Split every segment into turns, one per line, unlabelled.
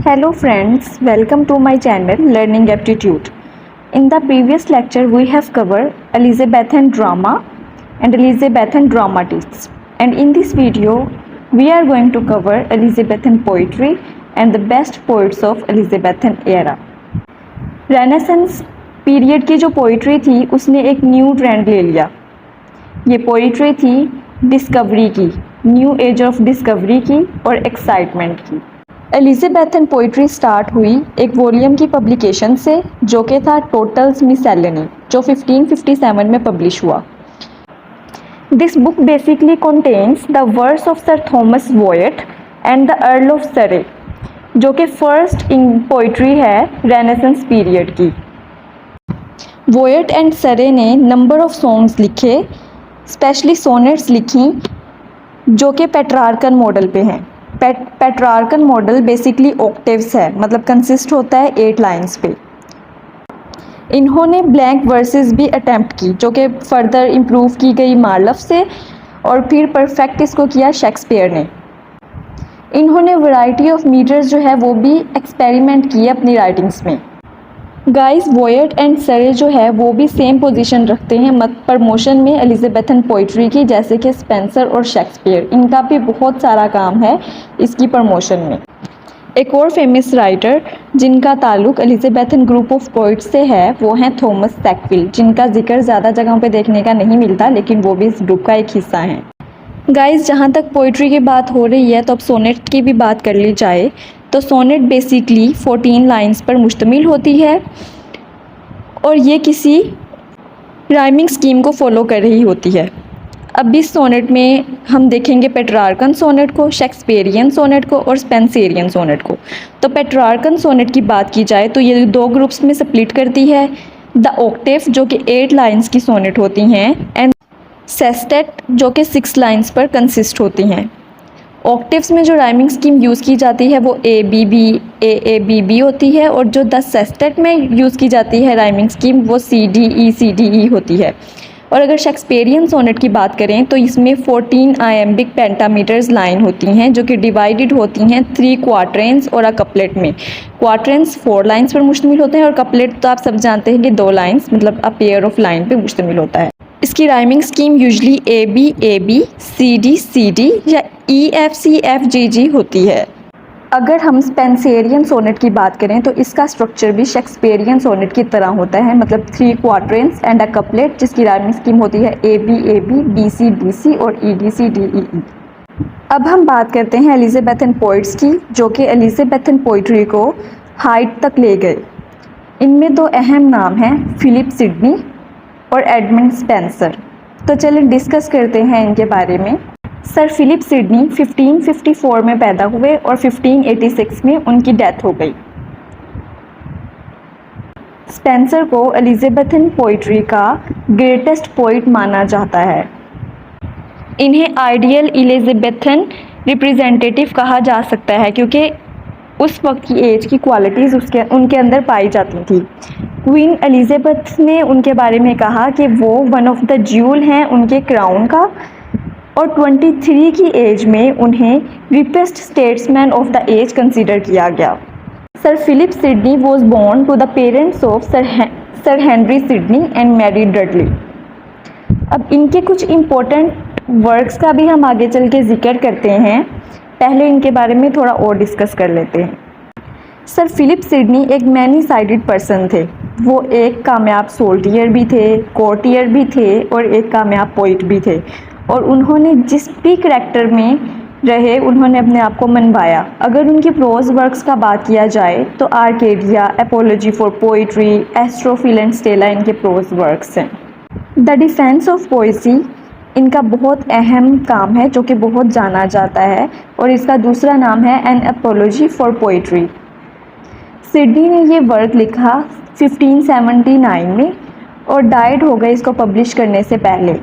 Hello friends, welcome to my channel Learning Aptitude. In the previous lecture we have covered Elizabethan drama and Elizabethan dramatists, and in this video we are going to cover Elizabethan poetry and the best poets of Elizabethan era. Renaissance period की जो poetry थी उसने एक new trend ले लिया। ये poetry थी discovery की, न्यू एज ऑफ डिस्कवरी की और एक्साइटमेंट की। एलिज़ाबेथन पोइट्री स्टार्ट हुई एक वॉल्यूम की पब्लिकेशन से जो कि था टोटल्स मिसैलेनी, जो 1557 में पब्लिश हुआ। This book basically contains the verse of sir Thomas Wyatt and the earl of Surrey, जो कि फर्स्ट इन पोइट्री है रेनेसेंस पीरियड की। वॉयट एंड सरे ने नंबर ऑफ सॉन्ग्स लिखे, स्पेशली सोनेट्स लिखी जो कि पेट्रार्कन मॉडल पे हैं। पेट्रार्कन मॉडल बेसिकली ऑक्टेव्स है, मतलब कंसिस्ट होता है 8 लाइंस पे। इन्होंने ब्लैंक वर्सेस भी अटेम्प्ट की जो कि फर्दर इम्प्रूव की गई मार्लफ से, और फिर परफेक्ट इसको किया शेक्सपियर ने। इन्होंने वैरायटी ऑफ मीटर्स जो है वो भी एक्सपेरिमेंट किए अपनी राइटिंग्स में। गाइस, वॉयट एंड सरे जो है वो भी सेम पोजीशन रखते हैं प्रमोशन में एलिज़ाबेथन पोइट्री की, जैसे कि स्पेंसर और शेक्सपियर। इनका भी बहुत सारा काम है इसकी प्रमोशन में। एक और फेमस राइटर जिनका ताल्लुक एलिज़ाबेथन ग्रुप ऑफ पोइट्स से है वो हैं थॉमस सैकविल, जिनका जिक्र ज़्यादा जगहों पे देखने का नहीं मिलता, लेकिन वो भी इस ग्रुप का एक हिस्सा हैं। गाइस, जहाँ तक पोइट्री की बात हो रही है तो अब सोनेट की भी बात कर ली जाए तो सोनेट बेसिकली 14 लाइंस पर मुश्तमिल होती है और ये किसी राइमिंग स्कीम को फॉलो कर रही होती है। अब इस सोनेट में हम देखेंगे पेट्रार्कन सोनेट को, शेक्सपियरियन सोनेट को और स्पेंसरियन सोनेट को। तो पेट्रार्कन सोनेट की बात की जाए तो ये 2 ग्रुप्स में स्प्लिट करती है। द ऑक्टेव जो कि 8 लाइंस की सोनेट होती हैं, एंड सेस्टेट जो कि 6 लाइंस पर कंसिस्ट होती हैं। ऑक्टेव्स में जो राइमिंग स्कीम यूज़ की जाती है वो A B B A B B होती है, और जो द सेस्टेट में यूज़ की जाती है राइमिंग स्कीम वो सी डी ई होती है। और अगर शेक्सपियरियन सोनेट की बात करें तो इसमें 14 आयम्बिक पेंटामीटर्स लाइन होती हैं जो कि डिवाइडेड होती हैं 3 क्वार्ट्रेंस और अ कपलेट में। क्वार्ट्रेंस 4 लाइंस पर मुश्तमिल होते हैं और कपलेट तो आप सब जानते हैं कि 2 लाइंस, मतलब अ पेयर ऑफ लाइन पे मुश्तमिल होता है। इसकी rhyming scheme usually A B C D या एफ जी होती है। अगर हम स्पेंसरियन सोनेट की बात करें तो इसका स्ट्रक्चर भी शेक्सपियरियन सोनेट की तरह होता है, मतलब 3 क्वार्ट्रेंस एंड अ कपलेट, जिसकी राइमिंग स्कीम होती है ए बी सी और डी ई। अब हम बात करते हैं एलिज़ाबेथन पोइट्स की जो कि एलिज़ाबेथन पोइट्री को हाइट तक ले गए। इनमें 2 अहम नाम हैं, फिलिप सिडनी और एडमंड स्पेंसर। तो चलिए डिस्कस करते हैं इनके बारे में। सर फिलिप सिडनी 1554 में पैदा हुए और 1586 में उनकी डेथ हो गई। स्पेंसर को एलिज़ाबेथन पोइट्री का ग्रेटेस्ट पोइट माना जाता है। इन्हें आइडियल एलिज़ाबेथन रिप्रेजेंटेटिव कहा जा सकता है क्योंकि उस वक्त की एज की क्वालिटीज़ उनके अंदर पाई जाती थी। क्वीन एलिज़ाबेथ ने उनके बारे में कहा कि वो वन ऑफ द ज्यूल हैं उनके क्राउन का, और 23 की एज में उन्हें रिपेस्ट statesman of the age consider किया गया। Sir Philip Sidney was born to the parents of sir Henry Sidney and Mary Dudley. अब इनके कुछ इम्पोर्टेंट वर्क्स का भी हम आगे चल के जिक्र करते हैं, पहले इनके बारे में थोड़ा और डिस्कस कर लेते हैं। सर फिलिप सिडनी एक मैनी साइडेड पर्सन थे। वो एक कामयाब सोल्टियर भी थे, कोर्टियर भी थे और एक कामयाब पोइट भी थे, और उन्होंने जिस भी करैक्टर में रहे उन्होंने अपने आप को मनवाया। अगर उनकी प्रोज वर्क्स का बात किया जाए तो Arcadia, apiology for poetry, Astrophil and Stella इनके प्रोज वर्क्स हैं। द डिफेंस ऑफ पोइसी इनका बहुत अहम काम है जो कि बहुत जाना जाता है, और इसका दूसरा नाम है an apology for poetry. Sidney ने ये वर्क लिखा 1579 में और डाइड हो गए इसको पब्लिश करने से पहले।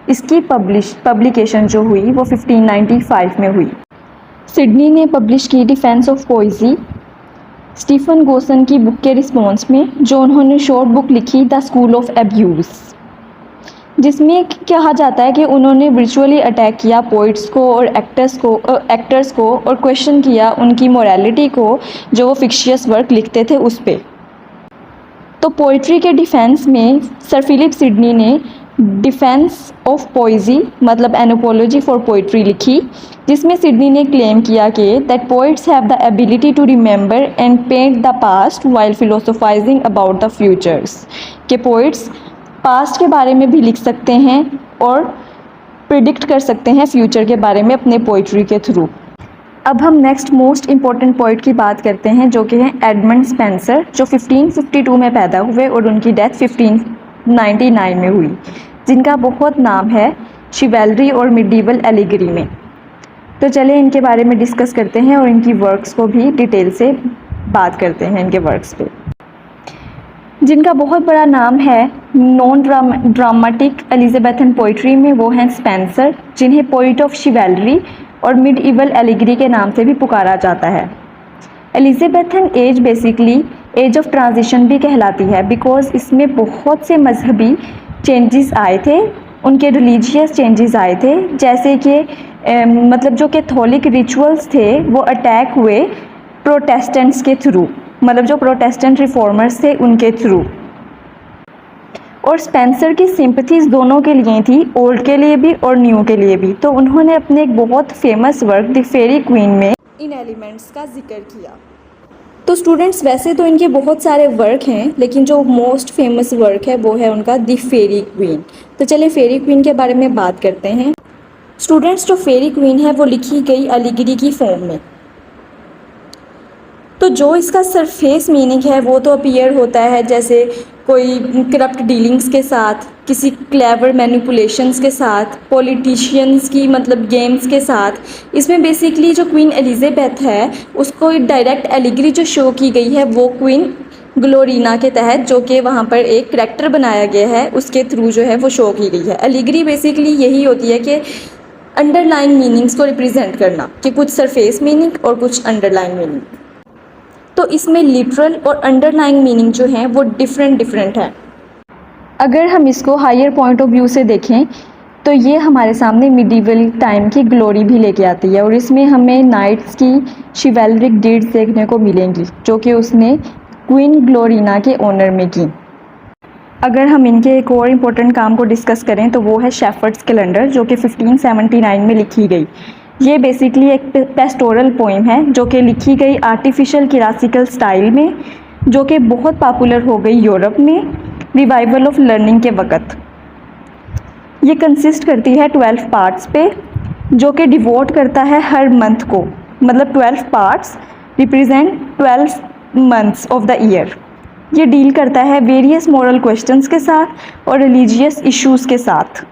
इसकी पब्लिकेशन जो हुई वो 1595 में हुई। सिडनी ने पब्लिश की डिफेंस ऑफ पोइजी स्टीफन गोसन की बुक के रिस्पॉन्स में, जो उन्होंने शॉर्ट बुक लिखी द स्कूल ऑफ एब्यूज़। जिसमें कहा जाता है कि उन्होंने वर्चुअली अटैक किया पोइट्स को और एक्टर्स को और क्वेश्चन किया उनकी मोरालिटी को जो वो फिक्शियस वर्क लिखते थे उस पे। तो पोइट्री के डिफेंस में सर फिलिप सिडनी ने डिफेंस ऑफ पोइजी मतलब एनोपोलॉजी फॉर पोइट्री लिखी, जिसमें सिडनी ने क्लेम किया कि that poets have the ability to remember and paint the past while philosophising about the futures, कि पोइट्स पास्ट के बारे में भी लिख सकते हैं और प्रिडिक्ट कर सकते हैं फ्यूचर के बारे में अपने पोइट्री के थ्रू। अब हम नेक्स्ट मोस्ट इम्पॉर्टेंट पोइट की बात करते हैं जो कि हैं एडमंड स्पेंसर, जो 1552 में पैदा हुए और उनकी डेथ 1599 में हुई, जिनका बहुत नाम है शिवेलरी और मिडीवल एलिगरी में। तो चलिए इनके बारे में डिस्कस करते हैं और इनकी वर्क्स को भी डिटेल से बात करते हैं इनके वर्क्स पे। जिनका बहुत बड़ा नाम है नॉन ड्रामेटिक एलिजाबेथन पोइट्री में वो हैं स्पेंसर, जिन्हें पोइट ऑफ शिवेलरी और मिडीवल एलिगरी के नाम से भी पुकारा जाता है। Elizabethan age basically age of transition भी कहलाती है बिकॉज इसमें बहुत से मजहबी चेंजेस आए थे, उनके रिलीजियस चेंजेस आए थे, जैसे कि मतलब जो कैथोलिक रिचुअल्स थे वो अटैक हुए प्रोटेस्टेंट्स के थ्रू, मतलब जो प्रोटेस्टेंट रिफॉर्मर्स थे उनके थ्रू। और स्पेंसर की सिंपथीज़ दोनों के लिए थी, ओल्ड के लिए भी और न्यू के लिए भी। तो उन्होंने अपने एक बहुत famous work the fairy queen में इन एलिमेंट्स का जिक्र किया। तो स्टूडेंट्स वैसे तो इनके बहुत सारे वर्क हैं, लेकिन जो मोस्ट फेमस वर्क है वो है उनका द फेरी क्वीन। तो चलिए फेरी क्वीन के बारे में बात करते हैं। स्टूडेंट्स जो फेरी क्वीन है वो लिखी गई एलिगरी की फॉर्म में। तो जो इसका सरफेस मीनिंग है वो तो अपीयर होता है जैसे कोई करप्ट डीलिंग्स के साथ, किसी क्लेवर मैनिपुलेशंस के साथ, पॉलिटिशियंस की मतलब गेम्स के साथ। इसमें बेसिकली जो क्वीन एलिजाबेथ है उसको डायरेक्ट एलिगरी जो शो की गई है वो क्वीन ग्लोरिना के तहत, जो कि वहाँ पर एक करैक्टर बनाया गया है उसके थ्रू जो है वो शो की गई है। एलिगरी बेसिकली यही होती है कि अंडरलाइन मीनिंग्स को रिप्रेजेंट करना, कि कुछ सरफेस मीनिंग और कुछ अंडरलाइन मीनिंग। तो इसमें लिटरल और अंडरलाइन मीनिंग जो हैं वो डिफरेंट है। अगर हम इसको हायर पॉइंट ऑफ व्यू से देखें तो ये हमारे सामने मिडीवल टाइम की ग्लोरी भी लेके आती है और इसमें हमें नाइट्स की शिवेलरिक डीड्स देखने को मिलेंगी जो कि उसने क्वीन ग्लोरिना के ऑनर में की। अगर हम इनके एक और इम्पोर्टेंट काम को डिस्कस करें तो वो है शेफर्ड्स कैलेंडर, जो कि 1579 में लिखी गई। ये बेसिकली एक पेस्टोरल पोइम है जो कि लिखी गई आर्टिफिशियल क्लासिकल स्टाइल में, जो कि बहुत पॉपुलर हो गई यूरोप में रिवाइवल ऑफ लर्निंग के वक़्त। ये कंसिस्ट करती है 12 पार्ट्स पे, जो कि डिवोट करता है हर मंथ को, मतलब 12 parts represent 12 months of the year. ये डील करता है वेरियस मॉरल क्वेश्चंस के साथ और रिलीजियस इश्यूज़ के साथ।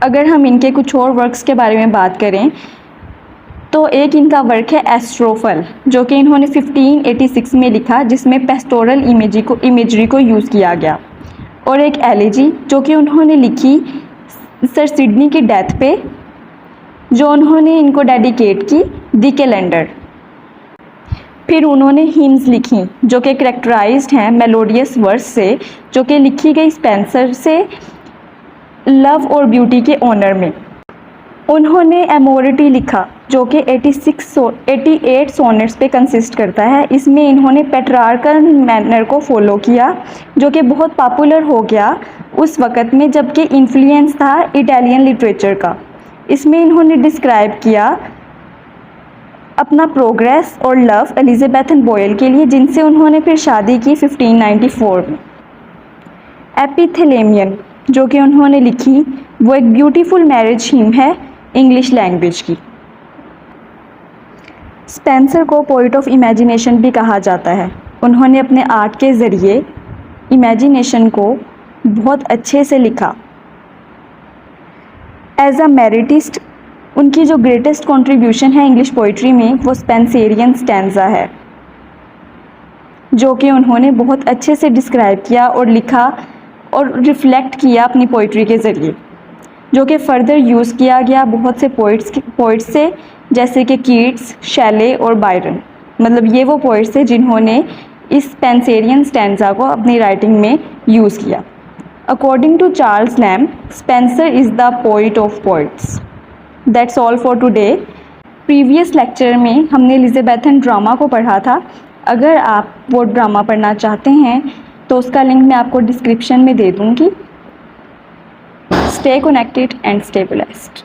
अगर हम इनके कुछ और वर्क्स के बारे में बात करें तो एक इनका वर्क है एस्ट्रोफल, जो कि इन्होंने 1586 में लिखा, जिसमें पेस्टोरल इमेजरी को यूज़ किया गया। और एक एलेजी जो कि उन्होंने लिखी सर सिडनी की डेथ पे, जो उन्होंने इनको डेडिकेट की द कैलेंडर। फिर उन्होंने हिम्स लिखी जो कि करेक्टराइज्ड हैं मेलोडियस वर्स से, जो कि लिखी गई स्पेंसर से लव और ब्यूटी के ऑनर में। उन्होंने एमोरिटी लिखा जो कि 88 सोनेट्स पे कंसिस्ट करता है। इसमें इन्होंने पेट्रार्कल मैनर को फॉलो किया जो कि बहुत पॉपुलर हो गया उस वक़्त में, जबकि इन्फ्लुएंस था इटालियन लिटरेचर का। इसमें इन्होंने डिस्क्राइब किया अपना प्रोग्रेस और लव एलिजाबेथन बॉयल के लिए, जिनसे उन्होंने फिर शादी की 1594 में। एपिथेलेमियन जो कि उन्होंने लिखी वो एक ब्यूटीफुल मैरिज हिम है इंग्लिश लैंग्वेज की। स्पेंसर को पोइट ऑफ इमेजिनेशन भी कहा जाता है। उन्होंने अपने आर्ट के ज़रिए इमेजिनेशन को बहुत अच्छे से लिखा। एज अ मेरिटिस्ट उनकी जो ग्रेटेस्ट कंट्रीब्यूशन है इंग्लिश पोइट्री में वो स्पेंसेरियन स्टैंजा है, जो कि उन्होंने बहुत अच्छे से डिस्क्राइब किया और लिखा और रिफ्लेक्ट किया अपनी पोइट्री के ज़रिए, जो कि फ़र्दर यूज़ किया गया बहुत से पोइट्स से, जैसे कि कीट्स, शैले और बायरन। मतलब ये वो पोइट्स थे जिन्होंने इस स्पेंसेरियन स्टैंजा को अपनी राइटिंग में यूज़ किया। According to Charles Lamb, Spenser is the poet of poets. That's all for today. Previous lecture में हमने एलिज़ाबेथन ड्रामा को पढ़ा था. अगर आप वो ड्रामा पढ़ना चाहते हैं तो उसका लिंक मैं आपको डिस्क्रिप्शन में दे दूँगी. Stay connected and stay blessed.